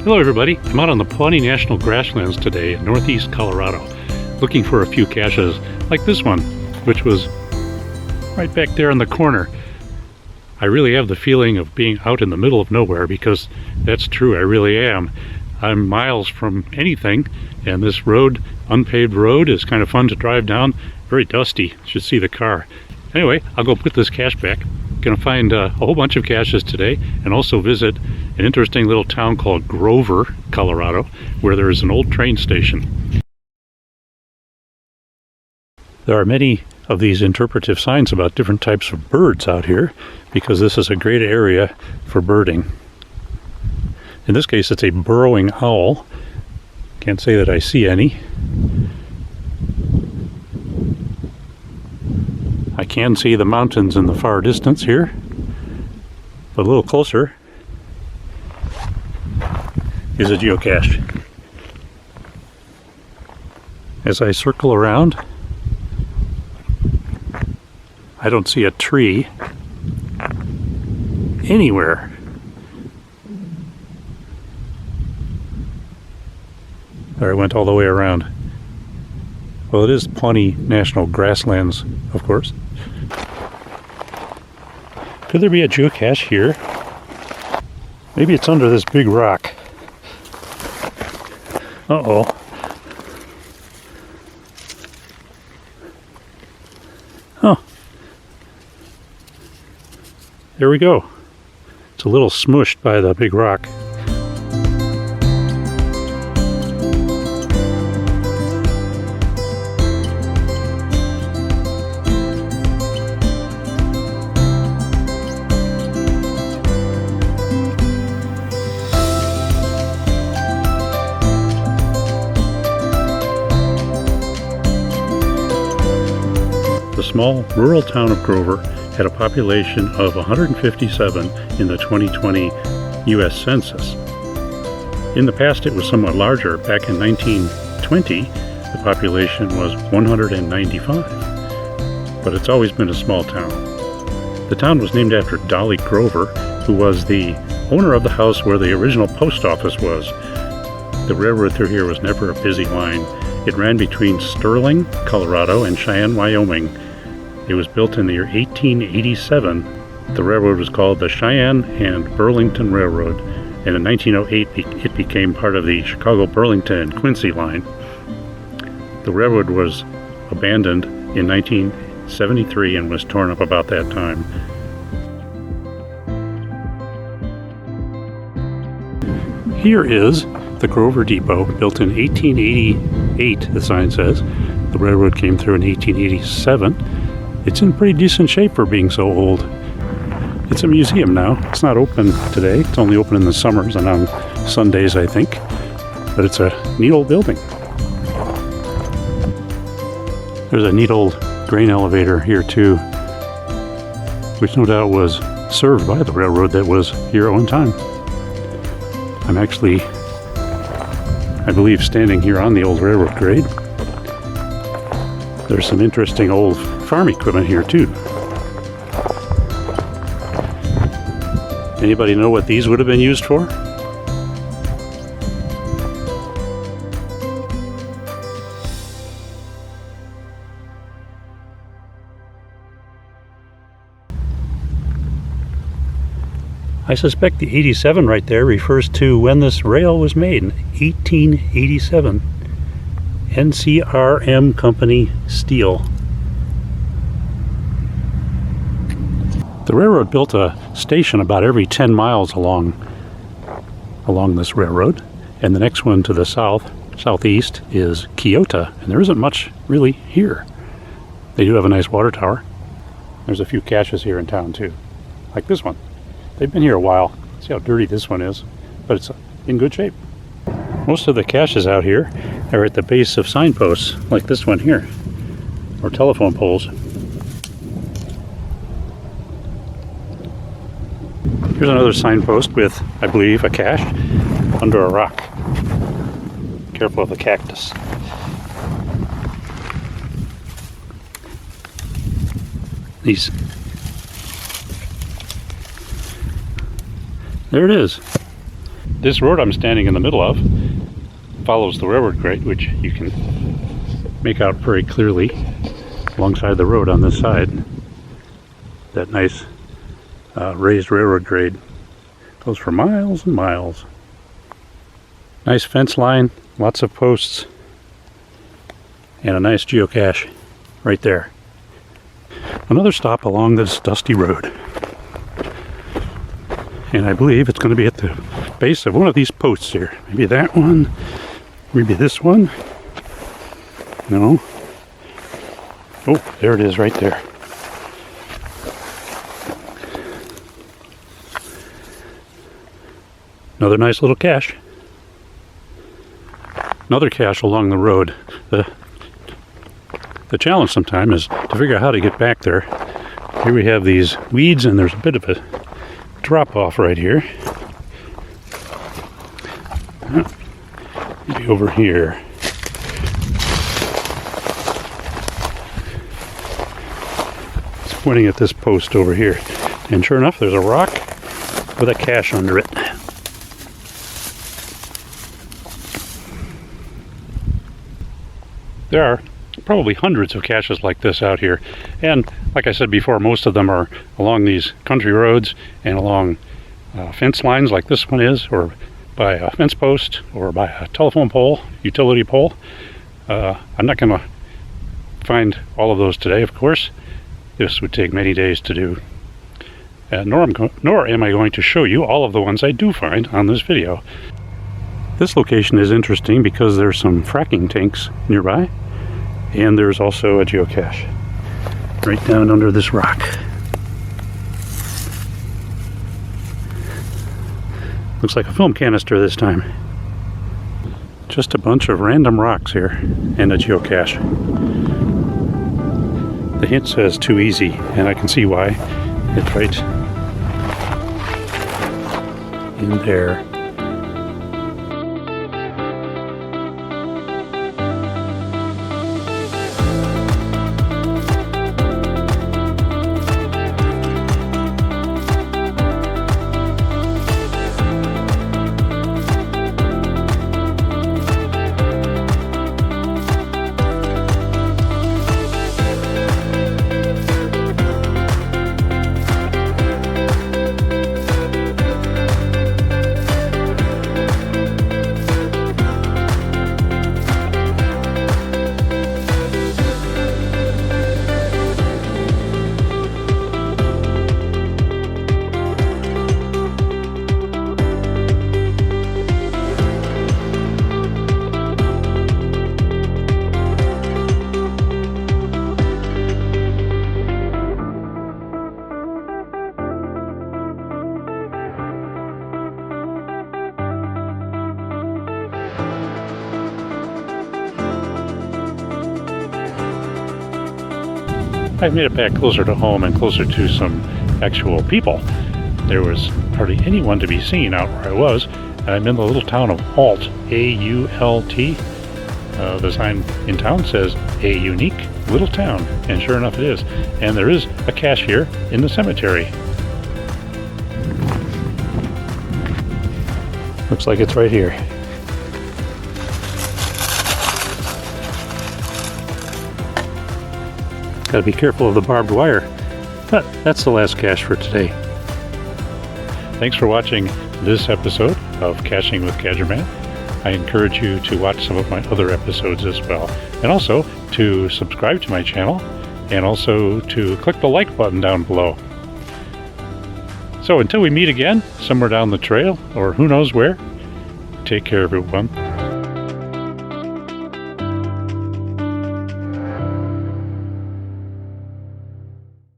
Hello everybody, I'm out on the Pawnee National Grasslands today in northeast Colorado, looking for a few caches like this one, which was right back there in the corner. I really have the feeling of being out in the middle of nowhere, because that's true, I really am. I'm miles from anything, and this road, unpaved road, is kind of fun to drive down. Very dusty, you should see the car. Anyway, I'll go put this cache back. Gonna find a whole bunch of caches today, and also visit an interesting little town called Grover, Colorado, where there is an old train station. There are many of these interpretive signs about different types of birds out here, because this is a great area for birding. In this case, it's a burrowing owl. Can't say that I see any. I can see the mountains in the far distance here, but a little closer is a geocache. As I circle around, I don't see a tree anywhere. There, I went all the way around. Well, it is Pawnee National Grasslands, of course. Could there be a geocache here? Maybe it's under this big rock. Uh-oh. Huh. There we go. It's a little smushed by the big rock. The small rural town of Grover had a population of 157 in the 2020 U.S. Census. In the past, it was somewhat larger. Back in 1920, the population was 195, but it's always been a small town. The town was named after Dolly Grover, who was the owner of the house where the original post office was. The railroad through here was never a busy line. It ran between Sterling, Colorado, and Cheyenne, Wyoming. It was built in the year 1887. The railroad was called the Cheyenne and Burlington Railroad, and in 1908 it became part of the Chicago, Burlington, and Quincy line. The railroad was abandoned in 1973 and was torn up about that time. Here is the Grover Depot, built in 1888, the sign says. The railroad came through in 1887. It's in pretty decent shape for being so old. It's a museum now. It's not open today. It's only open in the summers and on Sundays, I think. But it's a neat old building. There's a neat old grain elevator here too, which no doubt was served by the railroad that was here at one time. I'm actually, I believe, standing here on the old railroad grade. There's some interesting old farm equipment here too. Anybody know what these would have been used for? I suspect the 87 right there refers to when this rail was made in 1887. NCRM Company Steel. The railroad built a station about every 10 miles along this railroad, and the next one to the southeast is Kyoto, and there isn't much really here. They do have a nice water tower. There's a few caches here in town too, like this one. They've been here a while. See how dirty this one is, but it's in good shape. Most of the caches out here are at the base of signposts, like this one here, or telephone poles. Here's another signpost with, I believe, a cache under a rock. Careful of the cactus. These. There it is. This road I'm standing in the middle of follows the railroad grade, which you can make out very clearly alongside the road on this side. That nice raised railroad grade goes for miles and miles. Nice fence line, lots of posts, and a nice geocache right there. Another stop along this dusty road. And I believe it's going to be at the base of one of these posts here. Maybe that one, maybe this one. No. Oh, there it is right there. Another nice little cache. Another cache along the road. The challenge sometimes is to figure out how to get back there. Here we have these weeds, and there's a bit of a drop off right here. Maybe over here. It's pointing at this post over here. And sure enough, there's a rock with a cache under it. There are probably hundreds of caches like this out here, and like I said before, most of them are along these country roads and along fence lines like this one is, or by a fence post, or by a telephone pole, utility pole. I'm not going to find all of those today, of course. This would take many days to do, nor am I going to show you all of the ones I do find on this video. This location is interesting because there's some fracking tanks nearby, and there's also a geocache right down under this rock. Looks like a film canister this time. Just a bunch of random rocks here and a geocache. The hint says too easy, and I can see why. It's right in there. I've made it back closer to home and closer to some actual people. There was hardly anyone to be seen out where I was, and I'm in the little town of Ault, A-U-L-T. The sign in town says, a unique little town, and sure enough it is. And there is a cache here in the cemetery. Looks like it's right here. Got to be careful of the barbed wire. But that's the last cache for today. Thanks for watching this episode of Caching with Gadgerman. I encourage you to watch some of my other episodes as well. And also to subscribe to my channel, and also to click the like button down below. So until we meet again, somewhere down the trail, or who knows where, take care everyone.